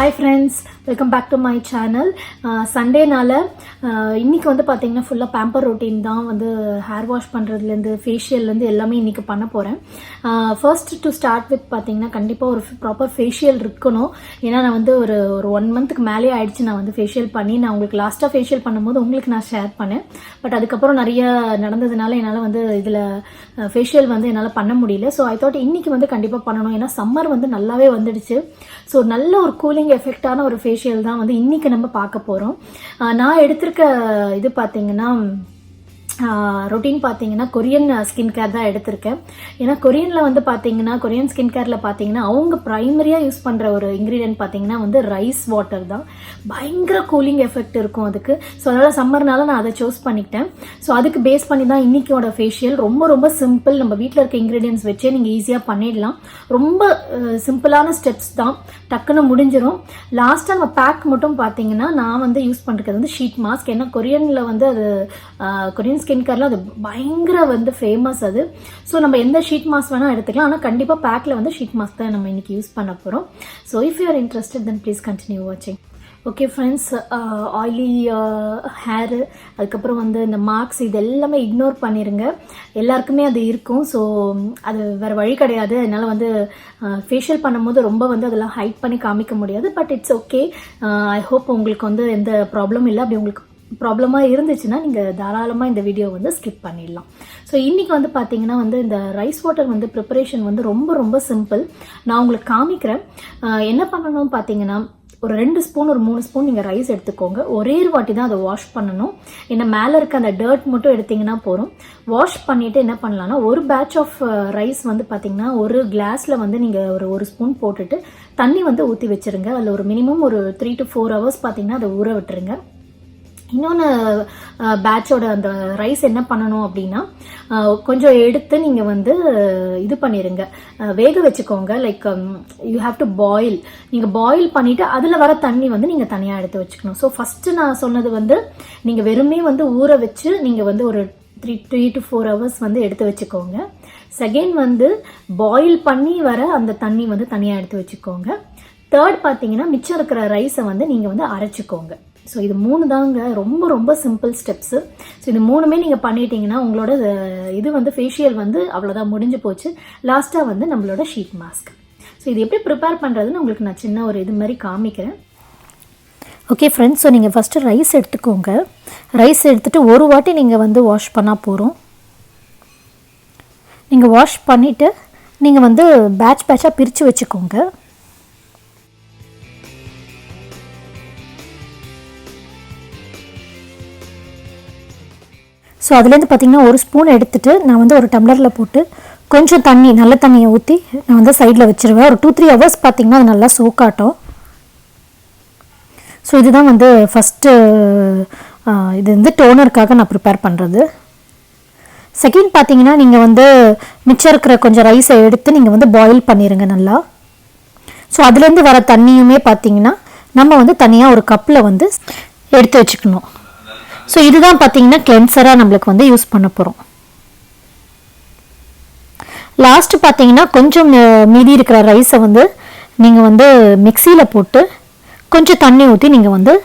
Hi friends, welcome back to my channel. Sunday நால இன்னைக்கு வந்து பாத்தீங்கன்னா ஃபுல்லா பேம்பர் ரொட்டீன் தான் வந்து ஹேர் வாஷ் பண்றதுல இருந்து ஃபேஷியல்ல இருந்து எல்லாமே இன்னைக்கு பண்ண போறேன். ஃபர்ஸ்ட் டு ஸ்டார்ட் வித் பாத்தீங்கன்னா கண்டிப்பா ஒரு ப்ராப்பர் ஃபேஷியல் இருக்கணும். ஏன்னா நான் வந்து ஒரு 1 மந்த்க்கு மேலே ஆயிடுச்சு நான் வந்து ஃபேஷியல் பண்ணி. நான் உங்களுக்கு லாஸ்டா ஃபேஷியல் பண்ணும்போது உங்களுக்கு நான் ஷேர் பண்ணேன். பட் அதுக்கப்புறம் நிறைய நடந்ததுனால என்னால் வந்து இதில் ஃபேஷியல் வந்து என்னால் பண்ண முடியல. ஸோ ஐ தாட் இன்னைக்கு வந்து கண்டிப்பாக பண்ணணும். ஏன்னா சம்மர் வந்து நல்லாவே வந்துடுச்சு. ஸோ நல்ல ஒரு கூலிங் எஃபெக்டான ஒரு ஃபேஷியல் தான் வந்து இன்னைக்கு நம்ம பார்க்க போகிறோம். நான் எடுத்திருக்க இது பார்த்தீங்கன்னா ரொட்டீன் பார்த்தீங்கன்னா கொரியன் ஸ்கின் கேர் தான் எடுத்திருக்கேன். ஏன்னா கொரியனில் வந்து பார்த்தீங்கன்னா கொரியன் ஸ்கின் கேரில் பார்த்தீங்கன்னா அவங்க ப்ரைமரியாக யூஸ் பண்ணுற ஒரு இன்க்ரீடியன்ட் பார்த்தீங்கன்னா வந்து ரைஸ் வாட்டர் தான். பயங்கர கூலிங் எஃபெக்ட் இருக்கும் அதுக்கு. ஸோ அதனால் சம்மர்னால நான் அதை சூஸ் பண்ணிக்கிட்டேன். ஸோ அதுக்கு பேஸ் பண்ணி தான் இன்னைக்கோட ஃபேஷியல். ரொம்ப ரொம்ப சிம்பிள். நம்ம வீட்டில் இருக்க இன்க்ரீடியன்ஸ் வச்சே நீங்கள் ஈஸியாக பண்ணிடலாம். ரொம்ப சிம்பிளான ஸ்டெப்ஸ் தான், டக்குன்னு முடிஞ்சிடும். லாஸ்ட்டாக நம்ம பேக் மட்டும் பார்த்தீங்கன்னா நான் வந்து யூஸ் பண்ணுறது வந்து ஷீட் மாஸ்க். ஏன்னா கொரியனில் வந்து அது கொரியன் ஸ்கின் கேர்ல அது பயங்கர வந்து ஃபேமஸ் அது. ஸோ நம்ம எந்த ஷீட் மாஸ்க் வேணால் எடுத்துக்கலாம். ஆனால் கண்டிப்பாக பேக்கில் வந்து ஷீட் மாஸ்க் தான் நம்ம இன்னைக்கு யூஸ் பண்ண போகிறோம். So if you are interested then please continue வாட்சிங். ஓகே ஃப்ரெண்ட்ஸ், ஆயிலி ஹேரு, அதுக்கப்புறம் வந்து இந்த மார்க்ஸ் இது எல்லாமே இக்னோர் பண்ணிடுங்க. எல்லாருக்குமே அது இருக்கும். ஸோ அது வேறு வழி கிடையாது. அதனால் வந்து ஃபேஷியல் பண்ணும்போது ரொம்ப வந்து அதெல்லாம் ஹைட் பண்ணி காமிக்க முடியாது. But it's okay. I hope உங்களுக்கு வந்து எந்த ப்ராப்ளமும் இல்லை. அப்படி உங்களுக்கு ப்ராப்ளமாக இருந்துச்சுன்னா நீங்கள் தாராளமாக இந்த வீடியோ வந்து ஸ்கிப் பண்ணிடலாம். ஸோ இன்றைக்கி வந்து பார்த்தீங்கன்னா வந்து இந்த ரைஸ் வாட்டர் வந்து ப்ரிப்பரேஷன் வந்து ரொம்ப ரொம்ப சிம்பிள். நான் உங்களுக்கு காமிக்கிறேன். என்ன பண்ணணும்னு பார்த்தீங்கன்னா ஒரு 2 ஸ்பூன் ஒரு 3 ஸ்பூன் நீங்கள் ரைஸ் எடுத்துக்கோங்க. ஒரே ஒரு வாட்டி தான் அதை வாஷ் பண்ணணும். ஏன்னா மேலே இருக்க அந்த டர்ட் மட்டும் எடுத்திங்கன்னா போதும். வாஷ் பண்ணிவிட்டு என்ன பண்ணலான்னா ஒரு பேட்ச் ஆஃப் ரைஸ் வந்து பார்த்தீங்கன்னா ஒரு கிளாஸில் வந்து நீங்கள் ஒரு ஸ்பூன் போட்டுட்டு தண்ணி வந்து ஊற்றி வச்சுருங்க. அதில் ஒரு மினிமம் ஒரு 3 to 4 hours பார்த்தீங்கன்னா அதை ஊற விட்டுருங்க. இன்னொன்று பேட்சோட அந்த ரைஸ் என்ன பண்ணணும் அப்படின்னா கொஞ்சம் எடுத்து நீங்கள் வந்து இது பண்ணிடுங்க, வேக வச்சுக்கோங்க. Like you have to boil. நீங்கள் பாயில் பண்ணிவிட்டு அதில் வர தண்ணி வந்து நீங்கள் தனியாக எடுத்து வச்சுக்கணும். ஸோ ஃபஸ்ட்டு நான் சொன்னது வந்து நீங்கள் வெறுமே வந்து ஊற வச்சு நீங்கள் வந்து ஒரு 3 to 4 hours வந்து எடுத்து வச்சுக்கோங்க. செகண்ட் வந்து பாயில் பண்ணி வர அந்த தண்ணி வந்து தனியாக எடுத்து வச்சுக்கோங்க. தேர்ட் பார்த்தீங்கன்னா மிச்சம் இருக்கிற ரைஸை வந்து நீங்கள் வந்து அரைச்சிக்கோங்க. ஸோ இது 3 தாங்க, ரொம்ப ரொம்ப சிம்பிள் ஸ்டெப்ஸு. ஸோ இது 3மே நீங்கள் பண்ணிட்டீங்கன்னா உங்களோட இது வந்து ஃபேஷியல் வந்து அவ்வளோதான், முடிஞ்சு போச்சு. லாஸ்ட்டாக வந்து நம்மளோட ஷீட் மாஸ்க். ஸோ இது எப்படி ப்ரிப்பேர் பண்ணுறதுன்னு உங்களுக்கு நான் சின்ன ஒரு இது மாதிரி காமிக்கிறேன். ஓகே ஃப்ரெண்ட்ஸ், ஸோ நீங்கள் ஃபஸ்ட்டு ரைஸ் எடுத்துக்கோங்க. ரைஸ் எடுத்துகிட்டு ஒரு வாட்டி நீங்கள் வந்து வாஷ் பண்ணால் போகிறோம். நீங்கள் வாஷ் பண்ணிவிட்டு நீங்கள் வந்து பேட்சாக பிரித்து வச்சுக்கோங்க. ஸோ அதுலேருந்து பார்த்திங்கன்னா ஒரு ஸ்பூன் எடுத்துகிட்டு நான் வந்து ஒரு டம்ளரில் போட்டு கொஞ்சம் தண்ணி, நல்ல தண்ணியை ஊற்றி நான் வந்து சைடில் வச்சுருவேன். ஒரு 2-3 hours பார்த்திங்கன்னா அது நல்லா சோக்காட்டும். ஸோ இதுதான் வந்து ஃபஸ்ட்டு இது வந்து டோனருக்காக நான் ப்ரிப்பேர் பண்ணுறது. செகண்ட் பார்த்திங்கன்னா நீங்கள் வந்து மிச்சம் இருக்கிற கொஞ்சம் ரைஸை எடுத்து நீங்கள் வந்து பாயில் பண்ணிடுங்க நல்லா. ஸோ அதுலேருந்து வர தண்ணியுமே பார்த்திங்கன்னா நம்ம வந்து தனியாக ஒரு கப்பில் வந்து எடுத்து வச்சுக்கணும். ஸோ இதுதான் பார்த்தீங்கன்னா கிளென்சராக நம்மளுக்கு வந்து யூஸ் பண்ண போகிறோம். லாஸ்ட்டு பார்த்தீங்கன்னா கொஞ்சம் மீதி இருக்கிற ரைஸை வந்து நீங்கள் வந்து மிக்சியில் போட்டு கொஞ்சம் தண்ணி ஊற்றி நீங்கள் வந்து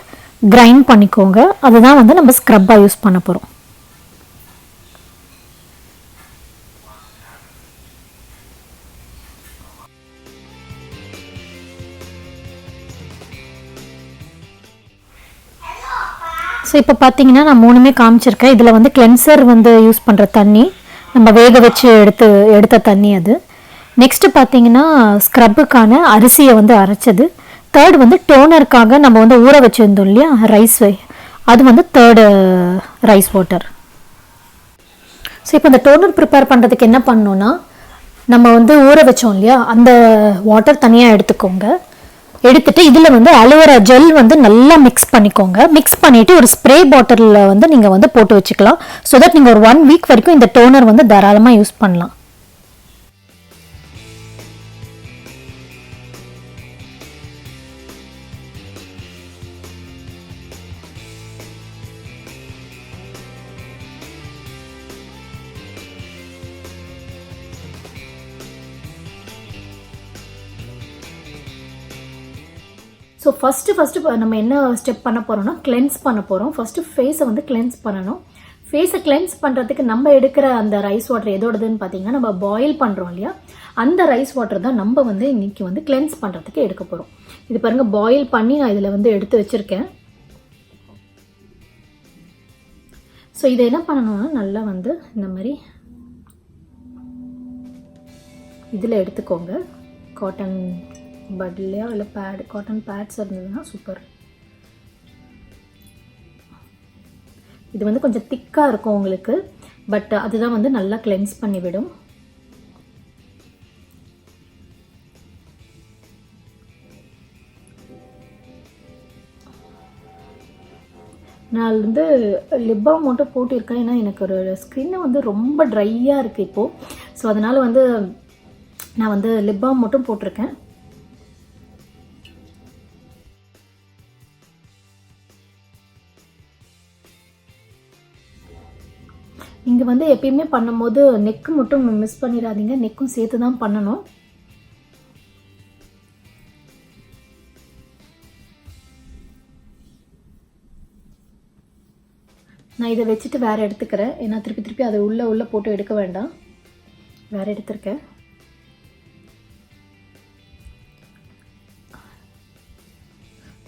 கிரைண்ட் பண்ணிக்கோங்க. அதுதான் வந்து நம்ம ஸ்க்ரப்பாக யூஸ் பண்ண போகிறோம். ஸோ இப்போ பார்த்தீங்கன்னா நான் 3மே காமிச்சிருக்கேன். இதில் வந்து கிளென்சர் வந்து யூஸ் பண்ணுற தண்ணி, நம்ம வேக வச்சு எடுத்த தண்ணி அது. நெக்ஸ்ட்டு பார்த்தீங்கன்னா ஸ்க்ரப்புக்கான அரிசியை வந்து அரைச்சது. தேர்ட் வந்து டோனருக்காக நம்ம வந்து ஊற வச்சுருந்தோம் இல்லையா ரைஸ், அது வந்து தேர்டு ரைஸ் வாட்டர். ஸோ இப்போ இந்த டோனர் ப்ரிப்பேர் பண்ணுறதுக்கு என்ன பண்ணணுன்னா நம்ம வந்து ஊற வச்சோம் இல்லையா அந்த வாட்டர் தனியாக எடுத்துக்கோங்க. எடுத்துட்டு இதில் வந்து அலோவேரா ஜெல் வந்து நல்லா மிக்ஸ் பண்ணிக்கோங்க. மிக்ஸ் பண்ணிவிட்டு ஒரு ஸ்ப்ரே பாட்டிலில் வந்து நீங்கள் வந்து போட்டு வச்சுக்கலாம். ஸோ தட் நீங்கள் ஒரு 1 week வரைக்கும் இந்த டோனர் வந்து தாராளமாக யூஸ் பண்ணலாம். ஸோ ஃபஸ்ட்டு நம்ம என்ன ஸ்டெப் பண்ண போகிறோம்னா கிளென்ஸ் பண்ண போகிறோம். ஃபஸ்ட்டு ஃபேஸை வந்து கிளென்ஸ் பண்ணணும். ஃபேஸை கிளென்ஸ் பண்ணுறதுக்கு நம்ம எடுக்கிற அந்த ரைஸ் வாட்டர் எதோடதுன்னு பார்த்தீங்கன்னா, நம்ம பாயில் பண்ணுறோம் இல்லையா, அந்த ரைஸ் வாட்டர் தான் நம்ம வந்து இன்றைக்கி வந்து கிளென்ஸ் பண்ணுறதுக்கு எடுக்க போகிறோம். இது பாருங்கள், பாயில் பண்ணி நான் இதில் வந்து எடுத்து வச்சுருக்கேன். ஸோ இதை என்ன பண்ணணும்னா நல்லா வந்து இந்த மாதிரி இதில் எடுத்துக்கோங்க. காட்டன் பட்லையா இல்லை பேட், காட்டன் பேட்ஸ் இருந்ததுன்னா சூப்பர். இது வந்து கொஞ்சம் திக்காக இருக்கும் உங்களுக்கு, பட் அதுதான் வந்து நல்லா கிளென்ஸ் பண்ணிவிடும். நான் வந்து லிப் பாம் மட்டும் போட்டிருக்கேன். ஏன்னா எனக்கு ஒரு ஸ்கின்னு வந்து ரொம்ப ட்ரையாக இருக்குது இப்போது. ஸோ அதனால் வந்து நான் வந்து லிப் பாம் மட்டும் போட்டிருக்கேன். இங்கே வந்து எப்பயுமே பண்ணும்போது நெக்கு மட்டும் மிஸ் பண்ணிடாதீங்க, நெக்கும் சேர்த்து தான் பண்ணணும். நான் இதை வச்சுட்டு வேறு எடுத்துக்கிறேன். ஏன்னா திருப்பி அதை உள்ளே போட்டு எடுக்க வேண்டாம். வேறு எடுத்துருக்கேன்.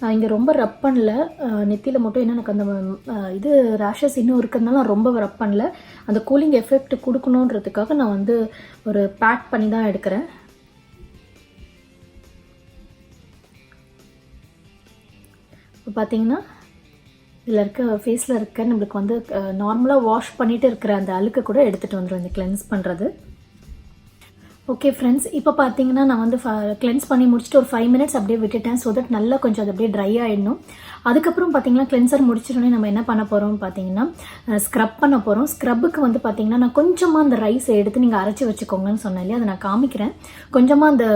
நான் இங்கே ரொம்ப ரப் பண்ணல, நெத்தியில் மட்டும். ஏன்னா எனக்கு அந்த இது ரேஷஸ் இன்னும் இருக்கிறதுனால நான் ரொம்ப ரப் பண்ணல. அந்த கூலிங் எஃபெக்ட் கொடுக்கணுன்றதுக்காக நான் வந்து ஒரு பேக் பண்ணி தான் எடுக்கிறேன். இப்போ பார்த்தீங்கன்னா இதில் இருக்க ஃபேஸில் இருக்க நம்மளுக்கு வந்து நார்மலாக வாஷ் பண்ணிட்டு இருக்கிற அந்த அழுக்கு கூட எடுத்துகிட்டு வந்துடும் இந்த கிளென்ஸ் பண்ணுறது. ஓகே ஃப்ரெண்ட்ஸ், இப்போ பார்த்தீங்கன்னா நான் வந்து கிளென்ஸ் பண்ணி முடிச்சுட்டு ஒரு 5 minutes அப்படியே விட்டுட்டேன். ஸோ தட் நல்லா கொஞ்சம் அது அப்படியே ட்ரை ஆகிடணும். அதுக்கப்புறம் பார்த்தீங்கன்னா கிளென்சர் முடிச்சிடனே நம்ம என்ன பண்ண போகிறோம்னு பார்த்தீங்கன்னா ஸ்க்ரப் பண்ண போகிறோம். ஸ்க்ரப்புக்கு வந்து பார்த்தீங்கன்னா நான் கொஞ்சமாக அந்த ரைஸை எடுத்து நீங்கள் அரைச்சி வச்சுக்கோங்கன்னு சொன்னேன் இல்லையா, அதை நான் காமிக்கிறேன். கொஞ்சமாக அந்த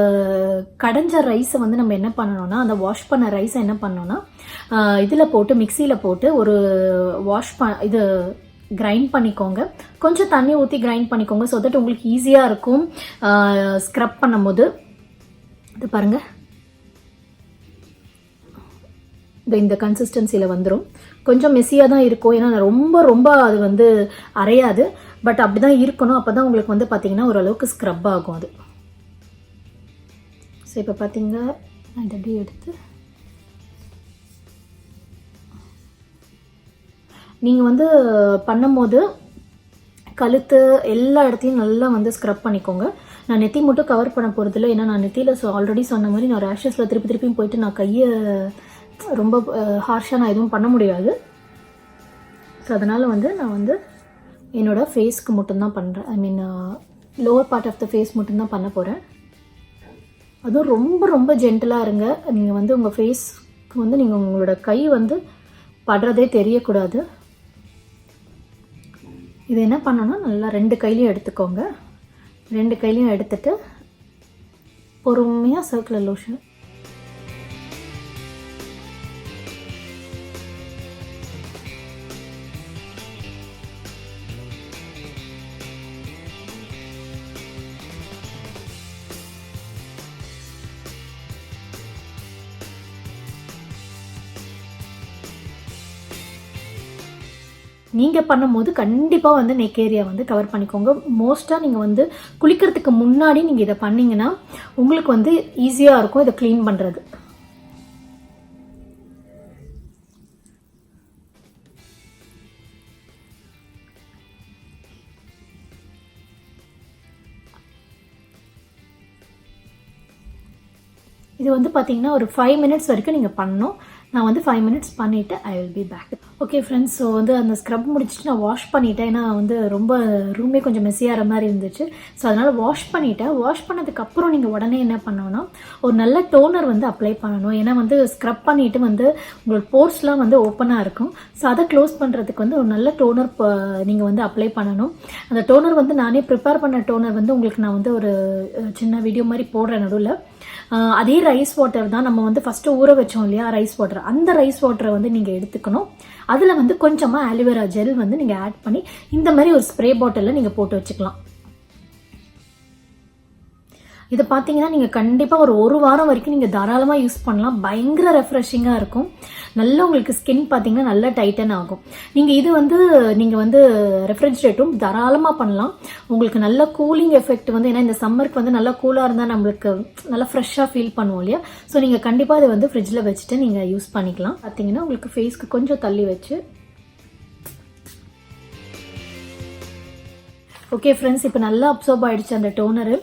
கடைஞ்ச ரைஸை வந்து நம்ம என்ன பண்ணணும்னா, அந்த வாஷ் பண்ண ரைஸை என்ன பண்ணோன்னா இதில் போட்டு மிக்சியில் போட்டு ஒரு இது கிரைண்ட் பண்ணிக்கோங்க. கொஞ்சம் தண்ணி ஊற்றி கிரைண்ட் பண்ணிக்கோங்க. ஸோ தட் உங்களுக்கு ஈஸியாக இருக்கும் ஸ்க்ரப் பண்ணும்போது. இது பாருங்கள், இந்த கன்சிஸ்டன்சியில் வந்துடும். கொஞ்சம் மெஸ்ஸியாக தான் இருக்கும், ஏன்னா ரொம்ப அது வந்து அரையாது. பட் அப்படி தான் இருக்கணும். அப்போ தான் உங்களுக்கு வந்து பார்த்தீங்கன்னா ஓரளவுக்கு ஸ்க்ரப் ஆகும் அது. ஸோ இப்போ பார்த்தீங்க, நான் இதை அப்படியே எடுத்து நீங்கள் வந்து பண்ணும்போது கழுத்து எல்லா இடத்தையும் நல்லா வந்து ஸ்க்ரப் பண்ணிக்கோங்க. நான் நெத்தி மட்டும் கவர் பண்ண போகிறதில்ல. ஏன்னா நான் நெத்தியில் ஆல்ரெடி சொன்ன மாதிரி நான் ரேஷஸில் திருப்பியும் போயிட்டு நான் கையை ரொம்ப ஹார்ஷாக நான் எதுவும் பண்ண முடியாது. ஸோ அதனால் வந்து நான் வந்து என்னோடய ஃபேஸ்க்கு மட்டும்தான் பண்ணுறேன். I mean lower part of the face மட்டும்தான் பண்ண போகிறேன். அதுவும் ரொம்ப ஜென்டலாக இருங்க. நீங்கள் வந்து உங்கள் ஃபேஸ்க்கு வந்து நீங்கள் உங்களோட கை வந்து படுறதே தெரியக்கூடாது. இது என்ன பண்ணணும்னா நல்லா 2 கையிலையும் எடுத்துக்கோங்க. 2 கையிலையும் எடுத்துட்டு பொறுமையாக சர்க்குலர் லோஷன் நீங்கள் பண்ணும்போது கண்டிப்பாக வந்து நெக் ஏரியா வந்து கவர் பண்ணிக்கோங்க. மோஸ்ட்டாக நீங்கள் வந்து குளிக்கிறதுக்கு முன்னாடி நீங்கள் இதை பண்ணிங்கன்னா உங்களுக்கு வந்து ஈஸியாக இருக்கும் இதை க்ளீன் பண்ணுறது. இது வந்து பார்த்தீங்கன்னா ஒரு 5 minutes வரைக்கும் நீங்கள் பண்ணணும். நான் வந்து 5 minutes பண்ணிவிட்டு I will be back. Okay friends, so வந்து அந்த ஸ்க்ரப் முடிச்சுட்டு நான் வாஷ் பண்ணிட்டேன். ஏன்னா வந்து ரொம்ப ரூமே கொஞ்சம் மெஸ்ஸியாகிற மாதிரி இருந்துச்சு. ஸோ அதனால் வாஷ் பண்ணிட்டேன். வாஷ் பண்ணதுக்கப்புறம் நீங்கள் உடனே என்ன பண்ணணும்னா ஒரு நல்ல டோனர் வந்து அப்ளை பண்ணணும். ஏன்னா வந்து ஸ்க்ரப் பண்ணிவிட்டு வந்து உங்களுக்கு போர்ஸ்லாம் வந்து ஓப்பனாக இருக்கும். ஸோ அதை க்ளோஸ் பண்ணுறதுக்கு வந்து ஒரு நல்ல டோனர் நீங்கள் வந்து அப்ளை பண்ணணும். அந்த டோனர் வந்து நானே ப்ரிப்பேர் பண்ண டோனர் வந்து உங்களுக்கு நான் வந்து ஒரு சின்ன வீடியோ மாதிரி போடுறேன் நடுவில். அதே ரைஸ் வாட்டர் தான் நம்ம வந்து ஃபஸ்ட்டு ஊற வச்சோம் இல்லையா, ரைஸ் வாட்டர். அந்த ரைஸ் வாட்டரை வந்து நீங்கள் எடுத்துக்கணும். அதில் வந்து கொஞ்சமாக ஆலிவேரா ஜெல் வந்து நீங்கள் ஆட் பண்ணி இந்த மாதிரி ஒரு ஸ்ப்ரே பாட்டிலில் நீங்கள் போட்டு வச்சுக்கலாம். இது பார்த்தீங்கன்னா நீங்கள் கண்டிப்பாக ஒரு வாரம் வரைக்கும் நீங்கள் தாராளமாக யூஸ் பண்ணலாம். பயங்கர ரெஃப்ரெஷிங்காக இருக்கும். நல்லா உங்களுக்கு ஸ்கின் பார்த்தீங்கன்னா நல்லா டைட்டன் ஆகும். நீங்கள் வந்து ரெஃப்ரிஜரேட்டும் தாராளமாக பண்ணலாம். உங்களுக்கு நல்ல கூலிங் எஃபெக்ட் வந்து, ஏன்னா இந்த சம்மருக்கு வந்து நல்லா கூலாக இருந்தால் நம்மளுக்கு நல்லா ஃப்ரெஷ்ஷாக ஃபீல் பண்ணுவோம் இல்லையா? ஸோ நீங்கள் கண்டிப்பாக இதை வந்து ஃப்ரிட்ஜில் வச்சுட்டு நீங்கள் யூஸ் பண்ணிக்கலாம். பார்த்தீங்கன்னா உங்களுக்கு ஃபேஸ்க்கு கொஞ்சம் தள்ளி வச்சு. ஓகே ஃப்ரெண்ட்ஸ், இப்போ நல்லா அப்சர்வ் ஆகிடுச்சு அந்த டோனரு.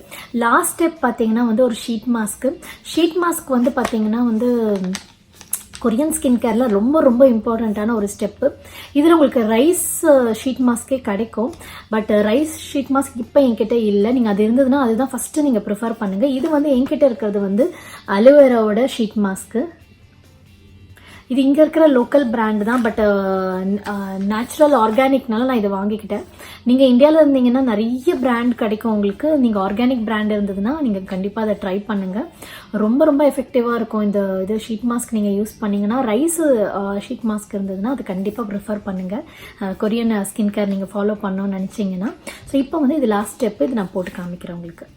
லாஸ்ட் ஸ்டெப் பார்த்தீங்கன்னா வந்து ஒரு ஷீட் மாஸ்க் வந்து பார்த்தீங்கன்னா வந்து கொரியன் ஸ்கின் கேரில் ரொம்ப ரொம்ப இம்பார்ட்டண்ட்டான ஒரு ஸ்டெப்பு. இதில் உங்களுக்கு ரைஸ் ஷீட் மாஸ்க்கே கிடைக்கும். பட் ரைஸ் ஷீட் மாஸ்க் இப்போ என்கிட்ட இல்லை. நீங்கள் அது இருந்ததுன்னா அதுதான் ஃபஸ்ட்டு நீங்கள் ப்ரிஃபர் பண்ணுங்கள். இது வந்து என்கிட்ட இருக்கிறது வந்து அலோவேராவோட ஷீட் மாஸ்க்கு. இது இங்கே இருக்கிற லோக்கல் பிராண்டு தான். பட் நேச்சுரல் ஆர்கானிக்னால நான் இதை வாங்கிக்கிட்டேன். நீங்கள் இந்தியாவில் இருந்தீங்கன்னா நிறைய பிராண்ட் கிடைக்கும் உங்களுக்கு. நீங்கள் ஆர்கானிக் பிராண்ட் இருந்ததுன்னா நீங்கள் கண்டிப்பாக அதை ட்ரை பண்ணுங்கள். ரொம்ப ரொம்ப எஃபெக்டிவாக இருக்கும் இது ஷீட் மாஸ்க் நீங்கள் யூஸ் பண்ணிங்கன்னா. ரைஸ் ஷீட் மாஸ்க் இருந்ததுன்னா அது கண்டிப்பாக ப்ரிஃபர் பண்ணுங்கள். கொரியன் ஸ்கின் கேர் நீங்கள் ஃபாலோ பண்ணணும்னு நினச்சிங்கன்னா. ஸோ இப்போ வந்து இது லாஸ்ட் ஸ்டெப்பு. இது நான் போட்டு காமிக்கிறேன் உங்களுக்கு.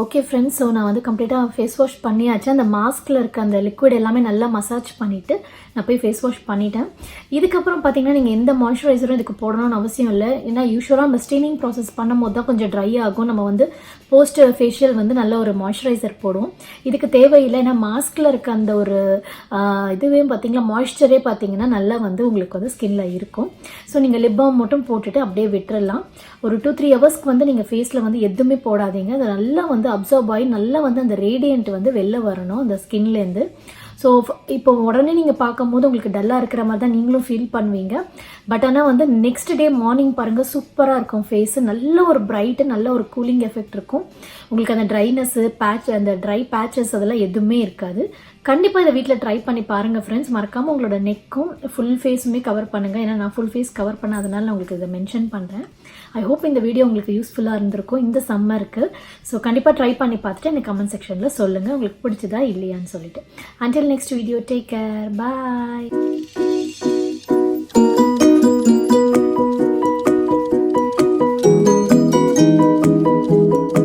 ஓகே ஃப்ரெண்ட்ஸ், ஸோ நான் வந்து கம்ப்ளீட்டாக ஃபேஸ் வாஷ் பண்ணியாச்சு. அந்த மாஸ்கில் இருக்க அந்த லிக்விட் எல்லாமே நல்லா மசாஜ் பண்ணிவிட்டு நான் போய் ஃபேஸ் வாஷ் பண்ணிட்டேன். இதுக்கப்புறம் பார்த்தீங்கன்னா நீங்கள் எந்த மாய்ஸ்சரைசரும் இதுக்கு போடணும்னு அவசியம் இல்லை. ஏன்னா யூஸ்வலாக நம்ம ஸ்டீமிங் ப்ராசஸ் பண்ணும் போது தான் கொஞ்சம் ட்ரை ஆகும். நம்ம வந்து போஸ்ட் ஃபேஷியல் வந்து நல்ல ஒரு மாய்ஸ்சரைசர் போடுவோம். இதுக்கு தேவையில்லை. ஏன்னா மாஸ்கில் இருக்க அந்த ஒரு இதுவே பார்த்தீங்கன்னா மாய்ஸ்சரே பார்த்தீங்கன்னா நல்லா வந்து உங்களுக்கு வந்து ஸ்கின்ல இருக்கும். ஸோ நீங்கள் லிப் பாம் மட்டும் போட்டுட்டு அப்படியே விட்டுறலாம். ஒரு 2-3 ஹவர்ஸ்க்கு வந்து நீங்கள் ஃபேஸில் வந்து எதுவுமே போடாதீங்க. அது நல்லா வந்து அப்சர்வ் ஆகி நல்லா வந்து அந்த ரேடியன்ட் வந்து வெளில வரணும் அந்த ஸ்கின்லேருந்து. ஸோ இப்போ உடனே நீங்கள் பார்க்கும்போது உங்களுக்கு டல்லாக இருக்கிற மாதிரி தான் நீங்களும் ஃபீல் பண்ணுவீங்க. பட் ஆனால் வந்து நெக்ஸ்ட் டே மார்னிங் பாருங்கள், சூப்பராக இருக்கும் ஃபேஸு. நல்ல ஒரு பிரைட்டு, நல்ல ஒரு கூலிங் எஃபெக்ட் இருக்கும். உங்களுக்கு அந்த ட்ரைனஸ்ஸு அந்த ட்ரை பேச்சஸ் அதெல்லாம் எதுவுமே இருக்காது. கண்டிப்பாக இதை வீட்டில் ட்ரை பண்ணி பாருங்கள் ஃப்ரெண்ட்ஸ். மறக்காமல் உங்களோட நெக்கும் ஃபுல் ஃபேஸுமே கவர் பண்ணுங்கள். ஏன்னா நான் ஃபுல் ஃபேஸ் கவர் பண்ணாதனால நான் உங்களுக்கு இதை மென்ஷன் பண்ணுறேன். ஐ ஹோப் இந்த வீடியோ உங்களுக்கு யூஸ்ஃபுல்லாக இருந்திருக்கும் இந்த சம்மருக்கு. ஸோ கண்டிப்பாக ட்ரை பண்ணி பார்த்துட்டு எனக்கு கமெண்ட் செக்ஷனில் சொல்லுங்கள் உங்களுக்கு பிடிச்சதா இல்லையான்னு சொல்லிட்டு. Until next video, take care. Bye.